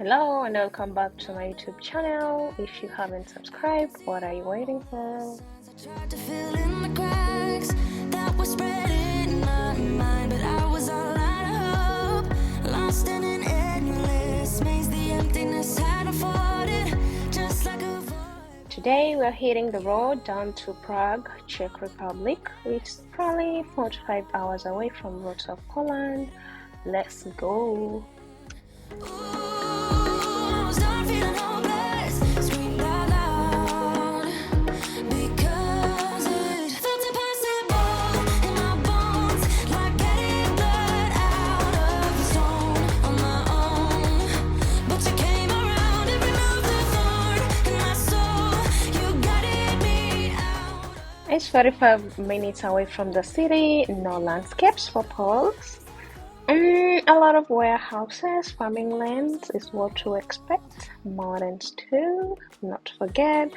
Hello and welcome back to my YouTube channel. If you haven't subscribed, what are you waiting for? Tried to fill in the cracks that were spreading in my mind, but I was all out of hope, lost in an endless maze. The emptiness had afforded, just like a void. Today we're hitting the road down to Prague, Czech Republic. It's probably 4 to 5 hours away from roots of Poland. Let's go. It's 45 minutes away from the city, no landscapes for Poles. A lot of warehouses, farming lands is what to expect. Mountains too, not to forget.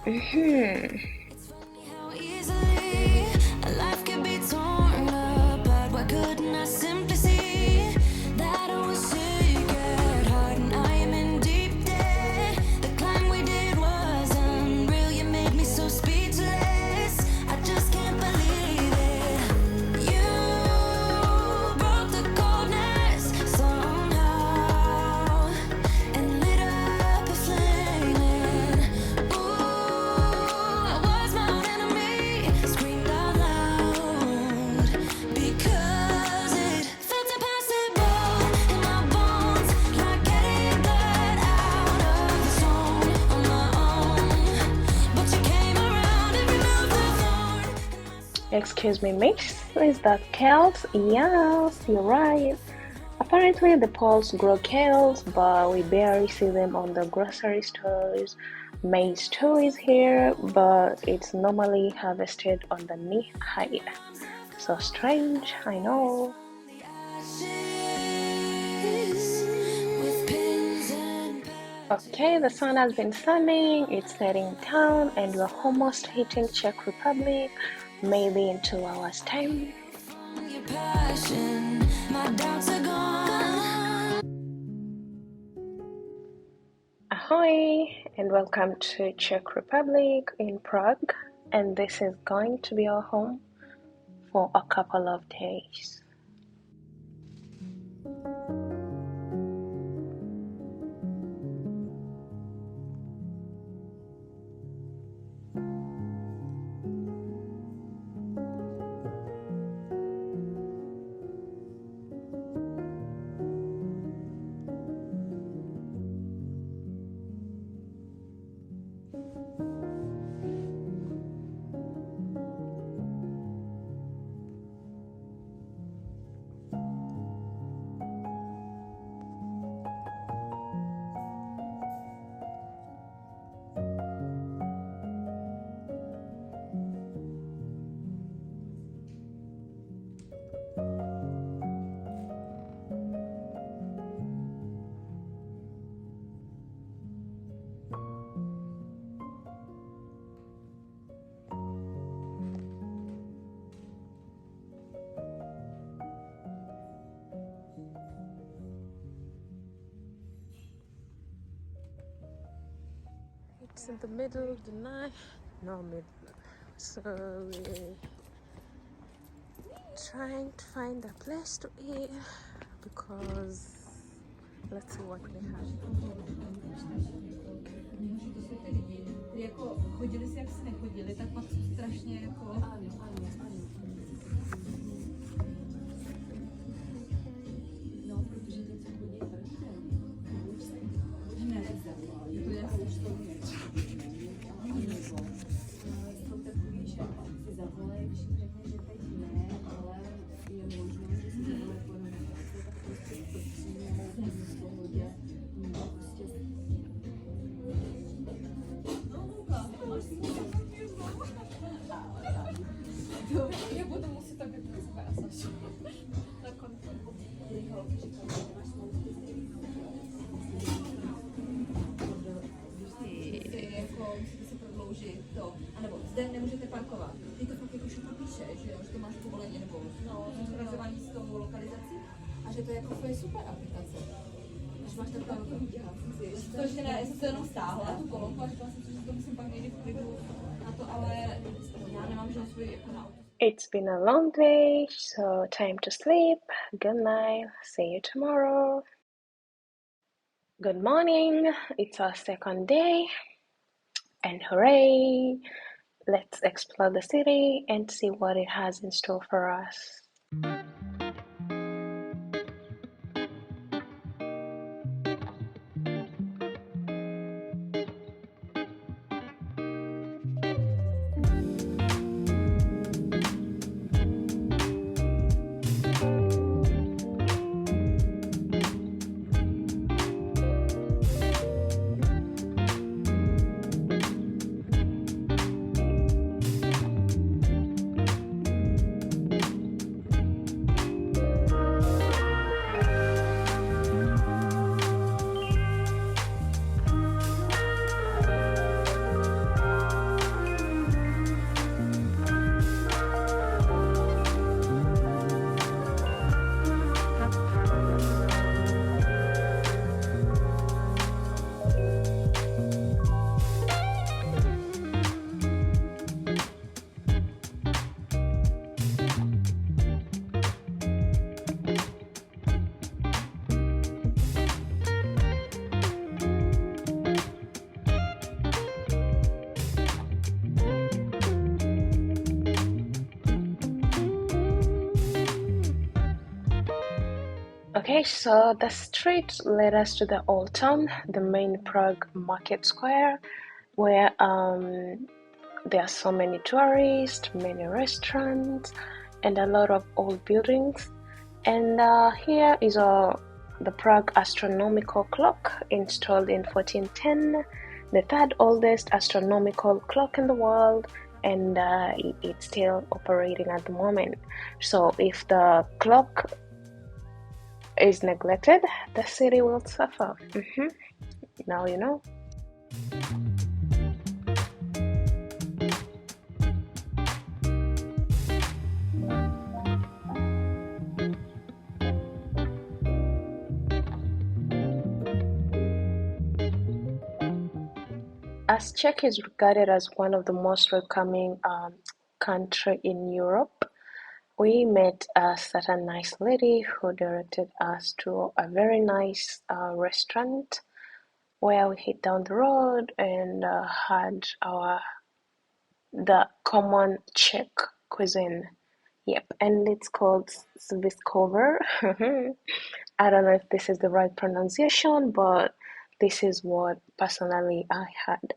It's funny how easily a life can be torn apart. Why couldn't I simply see that I was sick at heart and I am in deep debt? The climb we did was unreal. You made me so speechless. I just can't believe it. You broke the coldness somehow and lit up a flame. I was my own enemy, screamed out loud because it felt impossible in my bones, like getting blood out of the stone on my own. But you came around and removed the thorn. Excuse me, miss, is that kales? Yes, you're right. Apparently the Poles grow kales, but we barely see them on the grocery stores. Maize too is here, but it's normally harvested on the knee height. So strange, I know. The ashes with pins and Okay, the sun has been shining, it's setting down, and we're almost hitting Czech Republic, maybe in 2 hours time. your passion. My doubts are gone. Ahoy, and welcome to Czech Republic in Prague, and this is going to be our home for a couple of days. It's in the middle of the night. No middle. So we're trying to find a place to eat because let's see what we have. Jako chodili si, jak si nechodili, tak pak jsou strašně jako... Ano. No, protože něco chodí pršně. Ne, to je už to. Jsou takový, že si zavolají, když jim řekne, že teď ne, ale je možné, že si zavolají po nominaci, tak prostě přijmou z pohodě. No, prostě... Я буду мусить так это рассказывать. На конфу. Jako musíte se prodloužit to, anebo zde nemůžete parkovat. Ty to fakt jako všechno píše, že to máš povolení nebo synchronizovaný s tou lokalizací a že to je jako super aplikace. když máš takhle, to ještě ne, já jsem to jenom stáhla, tu kolonku, a říkala jsem si, že to musím pak někdy v klidu na to, ale já nemám žádnou svoji jako na auto. It's been a long day, so time to sleep. Good night. See you tomorrow. Good morning. It's our second day. And hooray! Let's explore the city and see what it has in store for us. Okay, so the street led us to the old town, the main Prague market square, where there are so many tourists, many restaurants, and a lot of old buildings. And here is the Prague astronomical clock, installed in 1410, the third oldest astronomical clock in the world, and it's still operating at the moment. So if the clock is neglected, the city will suffer. Now you know. As Czech is regarded as one of the most welcoming country in Europe, we met a certain nice lady who directed us to a very nice restaurant where we hit down the road and had the common Czech cuisine. Yep, and it's called Sviskover. I don't know if this is the right pronunciation, but this is what personally I had.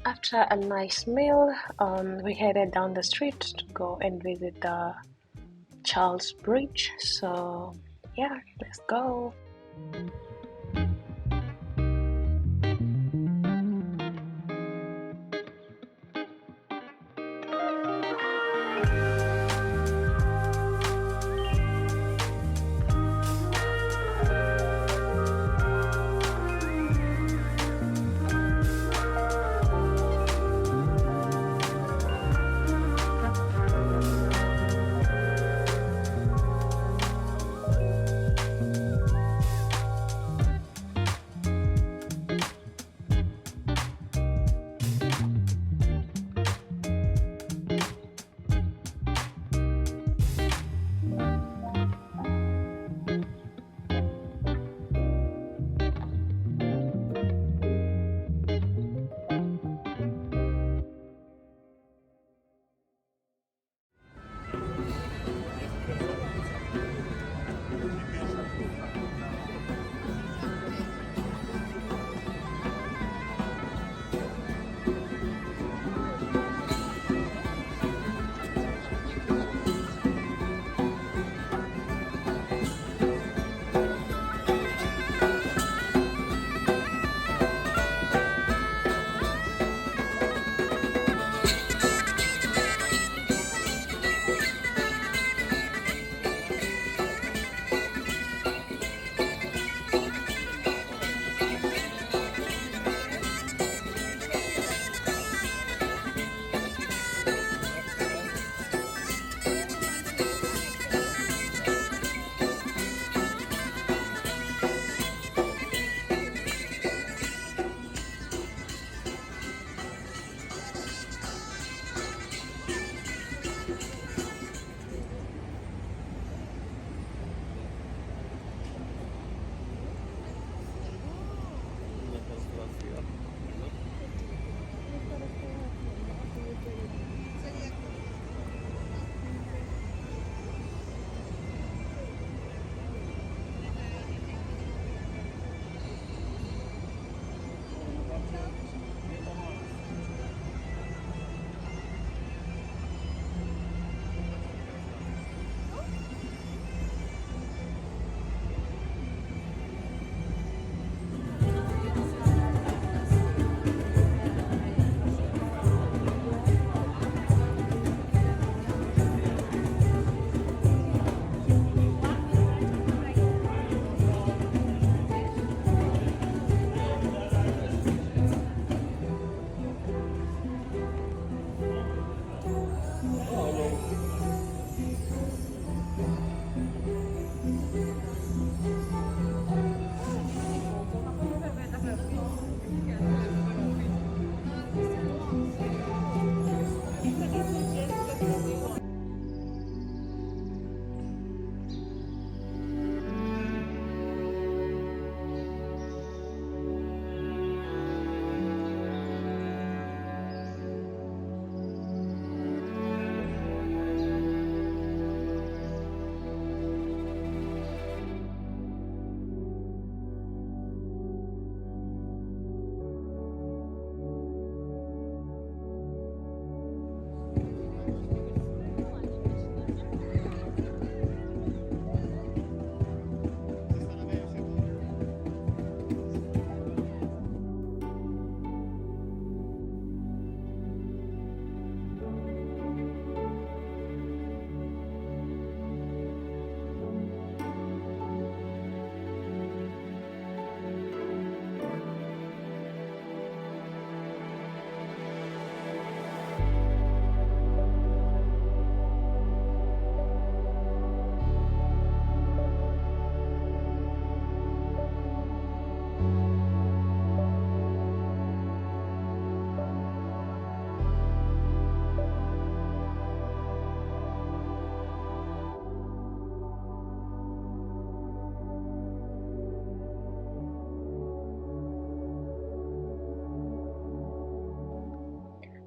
After a nice meal, we headed down the street to go and visit the Charles Bridge. So yeah, let's go.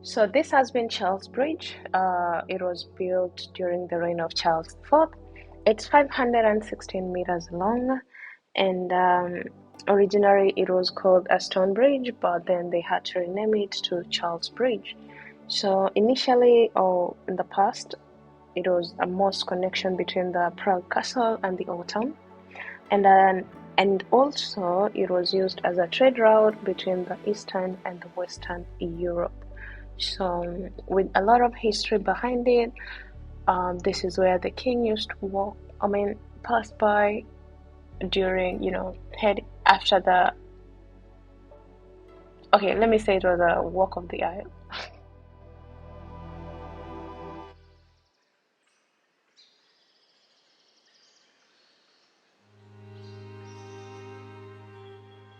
So this has been Charles Bridge. It was built during the reign of Charles IV. It's 516 meters long, and originally it was called a stone bridge, but then they had to rename it to Charles Bridge. So initially, or in the past, it was a most connection between the Prague Castle and the old town, and also it was used as a trade route between the Eastern and the Western Europe. So with a lot of history behind it, this is where the king used to walk. Pass by during, head after the. Okay, let me say it was a walk of the aisle.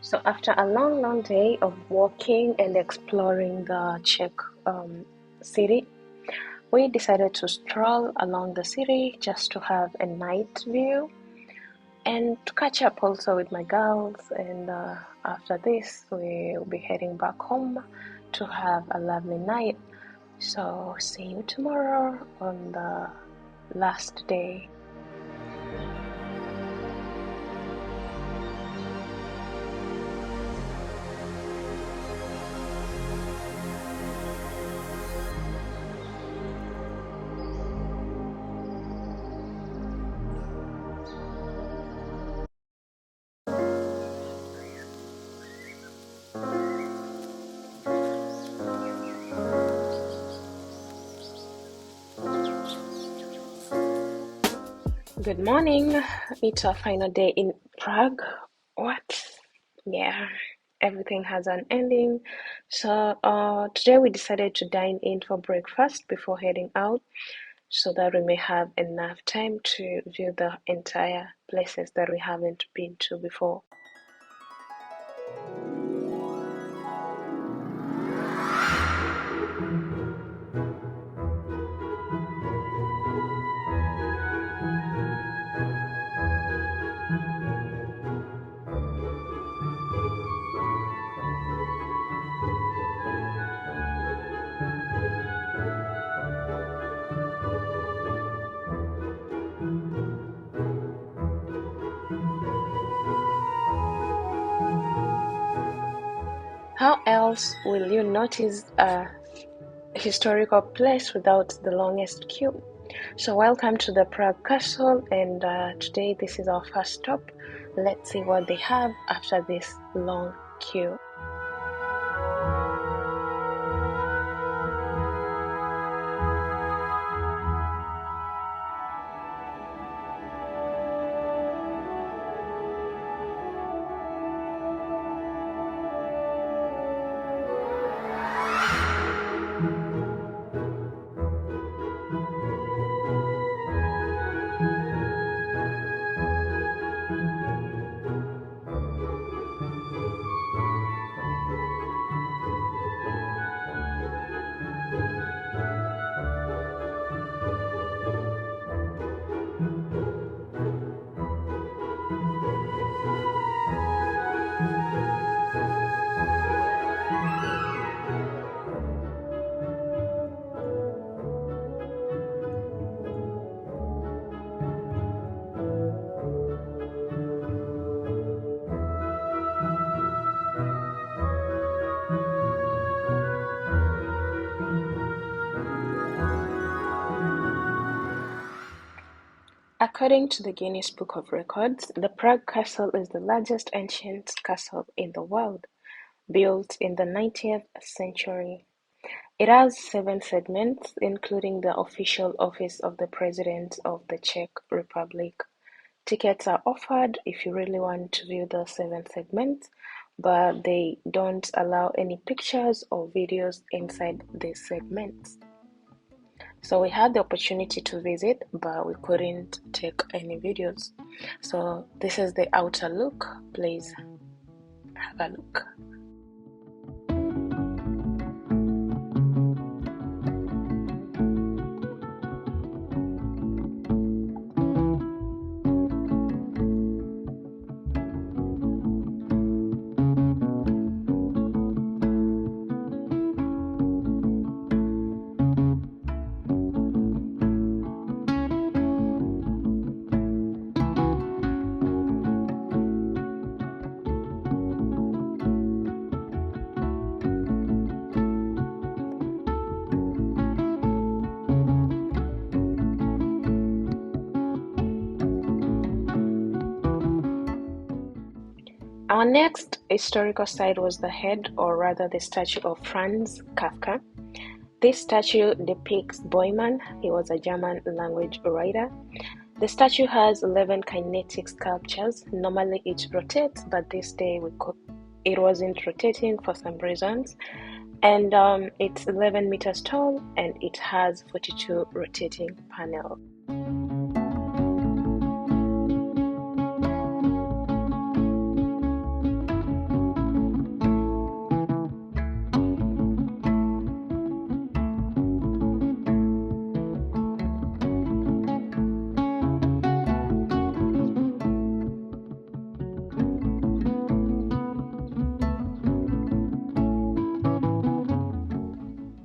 So after a long, long day of walking and exploring the Czech city, we decided to stroll along the city just to have a night view and to catch up also with my girls. And after this, we'll be heading back home to have a lovely night. So see you tomorrow on the last day. Good morning. It's our final day in Prague. What? Yeah, everything has an ending. So today we decided to dine in for breakfast before heading out so that we may have enough time to view the entire places that we haven't been to before. How else will you notice a historical place without the longest queue? So welcome to the Prague Castle, and today this is our first stop. Let's see what they have after this long queue. According to the Guinness Book of Records, the Prague Castle is the largest ancient castle in the world, built in the 19th century. It has 7 segments, including the official office of the President of the Czech Republic. Tickets are offered if you really want to view the 7 segments, but they don't allow any pictures or videos inside these segments. So we had the opportunity to visit, but we couldn't take any videos. So this is the outer look. Please have a look. Our next historical site was the head, or rather the statue of Franz Kafka. This statue depicts Boyman. He was a German language writer. The statue has 11 kinetic sculptures. Normally it rotates, but this day it wasn't rotating for some reasons. And it's 11 meters tall, and it has 42 rotating panels.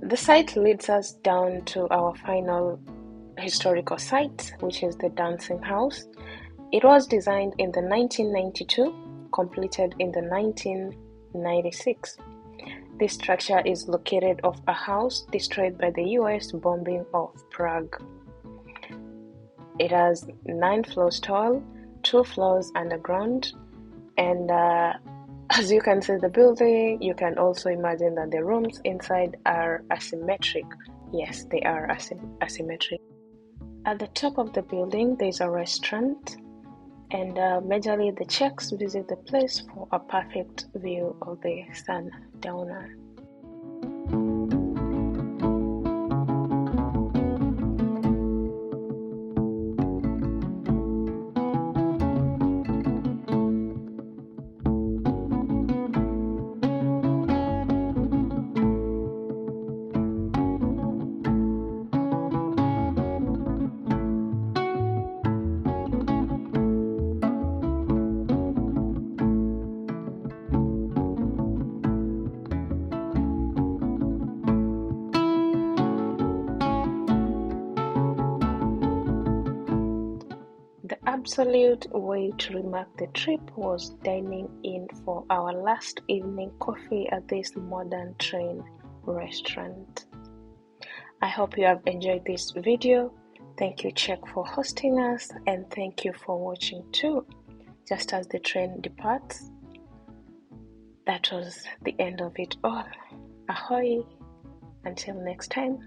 The site leads us down to our final historical site, which is the Dancing House. It was designed in the 1992, completed in the 1996. This structure is located off a house destroyed by the US bombing of Prague. It has 9 floors tall, 2 floors underground, and as you can see the building, you can also imagine that the rooms inside are asymmetric. Yes, they are asymmetric. At the top of the building, there's a restaurant, and majorly the Czechs visit the place for a perfect view of the sundowner. The absolute way to remark the trip was dining in for our last evening coffee at this modern train restaurant. I hope you have enjoyed this video. Thank you, Czech, for hosting us, and thank you for watching too. Just as the train departs, that was the end of it all. Ahoy! Until next time.